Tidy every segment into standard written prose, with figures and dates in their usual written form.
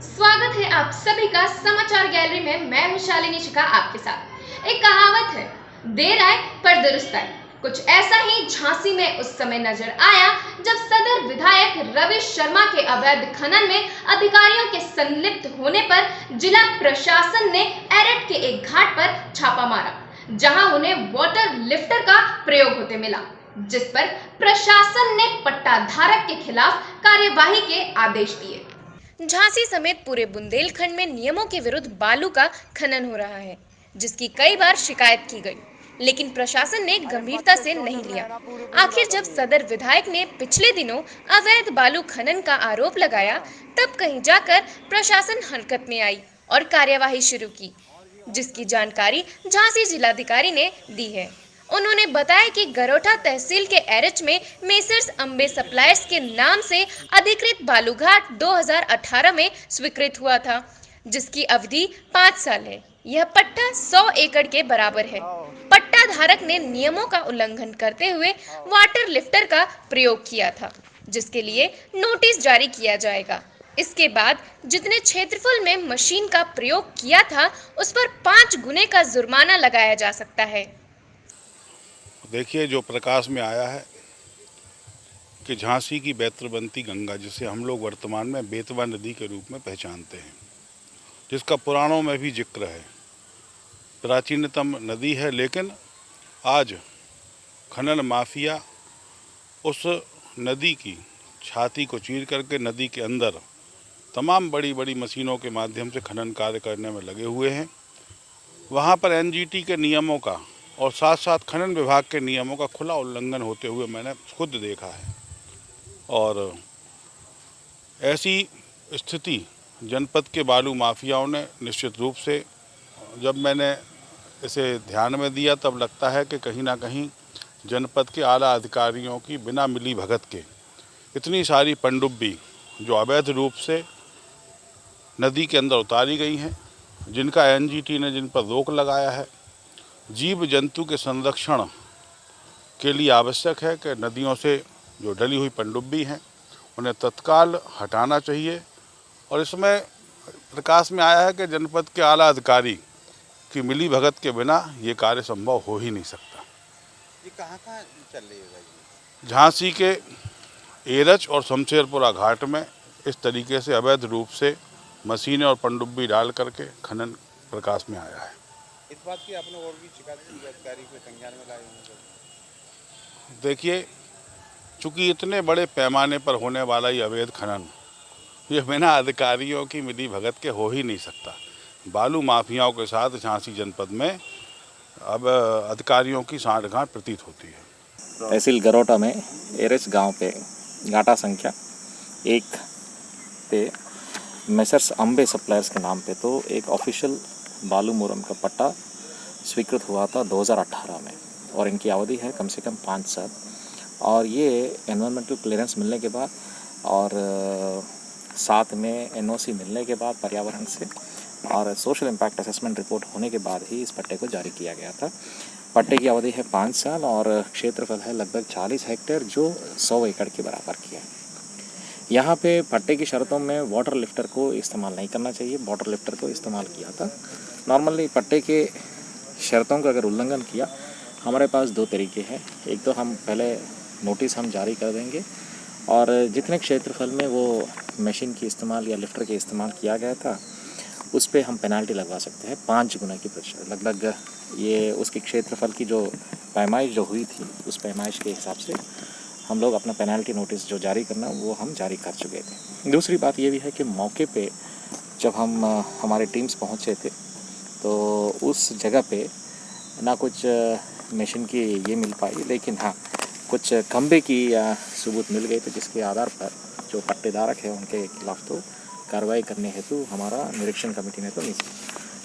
स्वागत है आप सभी का समाचार गैलरी में। मैं हूं शालिनी शिखा आपके साथ। एक कहावत है, देर आए पर दुरुस्त आए। कुछ ऐसा ही झांसी में उस समय नजर आया जब सदर विधायक रवि शर्मा के अवैध खनन में अधिकारियों के संलिप्त होने पर जिला प्रशासन ने एरट के एक घाट पर छापा मारा, जहां उन्हें वाटर लिफ्टर का प्रयोग होते मिला, जिस पर प्रशासन ने पट्टाधारक के खिलाफ कार्यवाही के आदेश दिए। झांसी समेत पूरे बुंदेलखंड में नियमों के विरुद्ध बालू का खनन हो रहा है, जिसकी कई बार शिकायत की गई, लेकिन प्रशासन ने गंभीरता से नहीं लिया। आखिर जब सदर विधायक ने पिछले दिनों अवैध बालू खनन का आरोप लगाया, तब कहीं जाकर प्रशासन हरकत में आई और कार्यवाही शुरू की, जिसकी जानकारी झांसी जिलाधिकारी ने दी है। उन्होंने बताया कि गरोठा तहसील के एरच में मेसर्स अम्बे सप्लायर्स के नाम से अधिकृत बालूघाट 2018 में स्वीकृत हुआ था, जिसकी अवधि 5 साल है। यह पट्टा 100 एकड़ के बराबर है। पट्टा धारक ने नियमों का उल्लंघन करते हुए वाटर लिफ्टर का प्रयोग किया था, जिसके लिए नोटिस जारी किया जाएगा। इसके बाद जितने क्षेत्रफल में मशीन का प्रयोग किया था, उस पर 5 गुने का जुर्माना लगाया जा सकता है। देखिए, जो प्रकाश में आया है कि झांसी की बेत्रबंती गंगा, जिसे हम लोग वर्तमान में बेतवा नदी के रूप में पहचानते हैं, जिसका पुराणों में भी जिक्र है, प्राचीनतम नदी है, लेकिन आज खनन माफिया उस नदी की छाती को चीर करके नदी के अंदर तमाम बड़ी बड़ी मशीनों के माध्यम से खनन कार्य करने में लगे हुए हैं। वहाँ पर एनजीटी के नियमों का और साथ साथ खनन विभाग के नियमों का खुला उल्लंघन होते हुए मैंने खुद देखा है। और ऐसी स्थिति जनपद के बालू माफियाओं ने निश्चित रूप से, जब मैंने इसे ध्यान में दिया, तब लगता है कि कहीं ना कहीं जनपद के आला अधिकारियों की बिना मिली भगत के इतनी सारी पनडुब्बी जो अवैध रूप से नदी के अंदर उतारी गई हैं, जिनका एनजीटी ने जिन पर रोक लगाया है, जीव जंतु के संरक्षण के लिए आवश्यक है कि नदियों से जो डली हुई पनडुब्बी हैं उन्हें तत्काल हटाना चाहिए। और इसमें प्रकाश में आया है कि जनपद के आला अधिकारी की मिली भगत के बिना ये कार्य संभव हो ही नहीं सकता। ये कहाँ चल रही है? झांसी के एरच और शमशेरपुरा घाट में इस तरीके से अवैध रूप से मशीनें और पनडुब्बी डाल करके खनन प्रकाश में आया है। इस बात की आपने और भी शिकायत की अधिकारी को संज्ञान में लाए होंगे? देखिए, चूँकि इतने बड़े पैमाने पर होने वाला ये अवैध खनन, ये बिना अधिकारियों की मिली भगत के हो ही नहीं सकता। बालू माफियाओं के साथ झांसी जनपद में अब अधिकारियों की सांठगांठ प्रतीत होती है। तहसील गरोटा में एरच गांव पे घाटा संख्या 1 पे मेसर्स अम्बे सप्लायर्स के नाम पे तो एक ऑफिशियल बालू मुरम का पट्टा स्वीकृत हुआ था 2018 में, और इनकी अवधि है कम से कम 5 साल। और ये एनवायरमेंटल क्लियरेंस मिलने के बाद और साथ में एनओसी मिलने के बाद पर्यावरण से और सोशल इम्पैक्ट असेसमेंट रिपोर्ट होने के बाद ही इस पट्टे को जारी किया गया था। पट्टे की अवधि है 5 साल और क्षेत्रफल है लगभग 40 हेक्टेयर, जो 100 एकड़ के बराबर की है। यहाँ पे पट्टे की शर्तों में वाटर लिफ्टर को इस्तेमाल नहीं करना चाहिए, वाटर लिफ्टर को इस्तेमाल किया था। नॉर्मली पट्टे के शर्तों का अगर उल्लंघन किया, हमारे पास 2 तरीके हैं। एक तो हम पहले नोटिस हम जारी कर देंगे, और जितने क्षेत्रफल में वो मशीन की इस्तेमाल या लिफ्टर के इस्तेमाल किया गया था, उस पर हम पेनाल्टी लगवा सकते हैं 5 गुना की प्रतिशत। लगभग ये उसके क्षेत्रफल की जो पैमाइश जो हुई थी, उस पैमाइश के हिसाब से हम लोग अपना पेनाल्टी नोटिस जो जारी करना वो हम जारी कर चुके थे। दूसरी बात ये भी है कि मौके पे जब हम हमारे टीम्स पहुँचे थे, तो उस जगह पे ना कुछ मशीन की ये मिल पाई, लेकिन हाँ कुछ खंबे की सबूत मिल गए थे, जिसके आधार पर जो पट्टेधारक है उनके खिलाफ तो कार्रवाई करने हेतु हमारा निरीक्षण कमेटी ने तो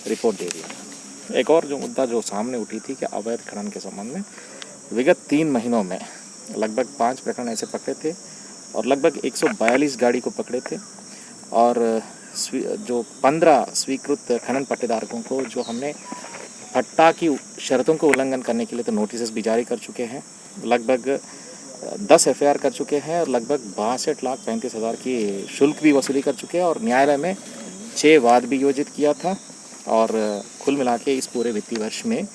रिपोर्ट दे दी। एक और जो मुद्दा जो सामने उठी थी कि अवैध खनन के संबंध में विगत 3 महीनों में लगभग 5 प्रकरण ऐसे पकड़े थे और लगभग 142 गाड़ी को पकड़े थे, और जो 15 स्वीकृत खनन पट्टेधारकों को जो हमने पट्टा की शर्तों को उल्लंघन करने के लिए तो नोटिस भी जारी कर चुके हैं। लगभग 10 एफआईआर कर चुके हैं और लगभग 62,35,000 की शुल्क भी वसूली कर चुके हैं, और न्यायालय में 6 वाद भी योजित किया था और कुल मिला के इस पूरे वित्तीय वर्ष में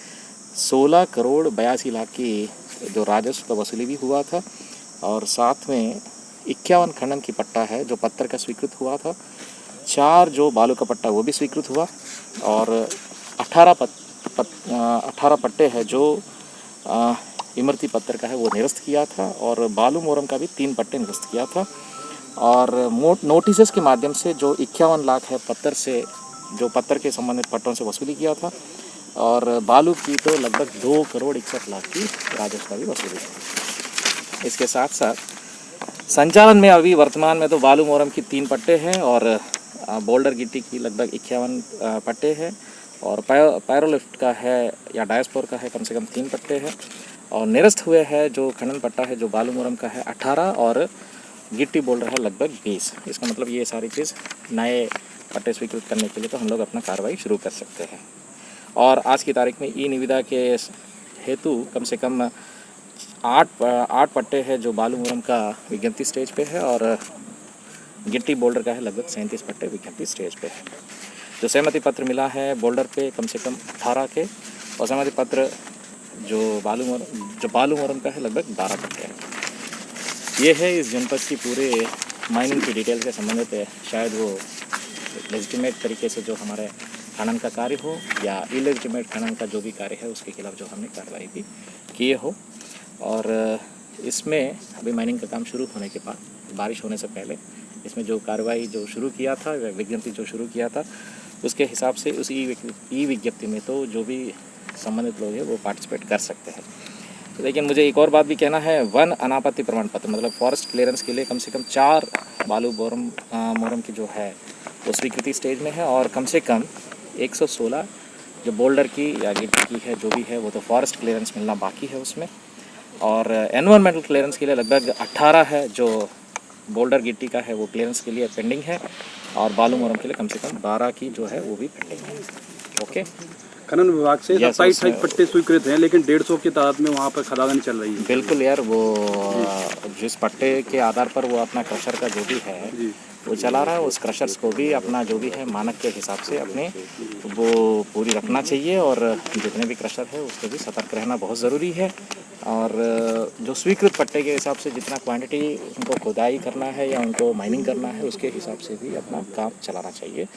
16 करोड़ 82 लाख की जो राजस्व वसूली भी हुआ था और साथ में 51 खनन की पट्टा है जो पत्थर का स्वीकृत हुआ था, 4 जो बालू का पट्टा वो भी स्वीकृत हुआ और 18 पट्टे हैं जो इमरती पत्थर का है वो निरस्त किया था और बालू मोरम का भी 3 पट्टे निरस्त किया था और नोटिस के माध्यम से जो 51 लाख है पत्थर से जो पत्थर के संबंधित पट्टों से वसूली किया था और बालू की तो लगभग 2 करोड़ 61 लाख की राजस्व भी वसूली की। इसके साथ साथ संचालन में अभी वर्तमान में तो बालू मोरम की 3 पट्टे हैं और बोल्डर गिट्टी की लगभग 51 पट्टे हैं और पायरोलिफ्ट का है या डायस्पोर का है कम से कम 3 पट्टे हैं और निरस्त हुए हैं जो खनन पट्टा है जो बालू मोरम का है 18 और गिट्टी बोल्डर है लगभग 20। इसका मतलब ये सारी चीज़ नए पट्टे स्वीकृत करने के लिए तो हम लोग अपना कार्रवाई शुरू कर सकते हैं। और आज की तारीख में ई निविदा के हेतु कम से कम 8 पट्टे हैं जो बालू मोरम का विज्ञप्ति स्टेज पे है और गिट्टी बोल्डर का है लगभग 37 पट्टे विज्ञप्ति स्टेज पे है। जो सहमति पत्र मिला है बोल्डर पे कम से कम 18 के और सहमति पत्र जो बालू मोरम का है लगभग 12 पट्टे हैं। ये है इस जनपद की पूरे माइनिंग की डिटेल से संबंधित है। शायद वो लेजिटिमेट तरीके से जो हमारे खनन का कार्य हो या इलेजिटिमेट खनन का जो भी कार्य है उसके खिलाफ जो हमने कार्रवाई भी किए हो और इसमें अभी माइनिंग का काम शुरू होने के बाद बारिश होने से पहले इसमें जो कार्रवाई जो शुरू किया था विज्ञप्ति जो शुरू किया था उसके हिसाब से उस ई विज्ञप्ति में तो जो भी संबंधित लोग हैं वो पार्टिसिपेट कर सकते हैं। लेकिन मुझे एक और बात भी कहना है, वन अनापत्ति प्रमाण पत्र मतलब फॉरेस्ट क्लियरेंस के लिए कम से कम 4 बालू मोरम की जो है वो स्वीकृति स्टेज में है और कम से कम 116 जो बोल्डर की या गिट्टी की है जो भी है वो तो फॉरेस्ट क्लियरेंस मिलना बाकी है उसमें और एनवायरमेंटल क्लियरेंस के लिए लगभग 18 है जो बोल्डर गिट्टी का है वो क्लियरेंस के लिए पेंडिंग है और बालू मोरम के लिए कम से कम 12 की जो है वो भी पेंडिंग है। ओके, खनन विभाग से 27 पट्टे स्वीकृत हैं लेकिन 150 की तादाद में वहाँ पर खदान चल रही है। बिल्कुल यार, वो जिस पट्टे के आधार पर वो अपना क्रशर का जो भी है वो चला रहा है उस क्रशर्स को भी अपना जो भी है मानक के हिसाब से अपने वो पूरी रखना चाहिए और जितने भी क्रशर है उसको भी सतर्क रहना बहुत ज़रूरी है और जो स्वीकृत पट्टे के हिसाब से जितना क्वांटिटी उनको खुदाई करना है या उनको माइनिंग करना है उसके हिसाब से भी अपना काम चलाना चाहिए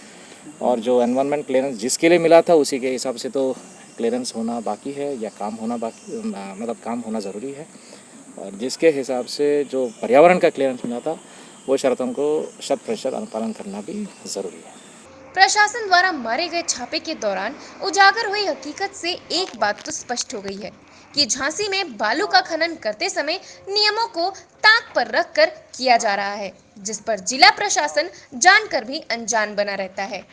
और जो एनवायरनमेंट क्लियरेंस जिसके लिए मिला था उसी के हिसाब से तो क्लियरेंस होना बाकी है या काम होना बाकी मतलब काम होना ज़रूरी है और जिसके हिसाब से जो पर्यावरण का क्लियरेंस मिला था वो शर्तों को 100% अनुपालन करना भी ज़रूरी है। प्रशासन द्वारा मारे गए छापे के दौरान उजागर हुई हकीकत से एक बात तो स्पष्ट हो गई है कि झांसी में बालू का खनन करते समय नियमों को ताक पर रखकर किया जा रहा है, जिस पर जिला प्रशासन जानकर भी अनजान बना रहता है।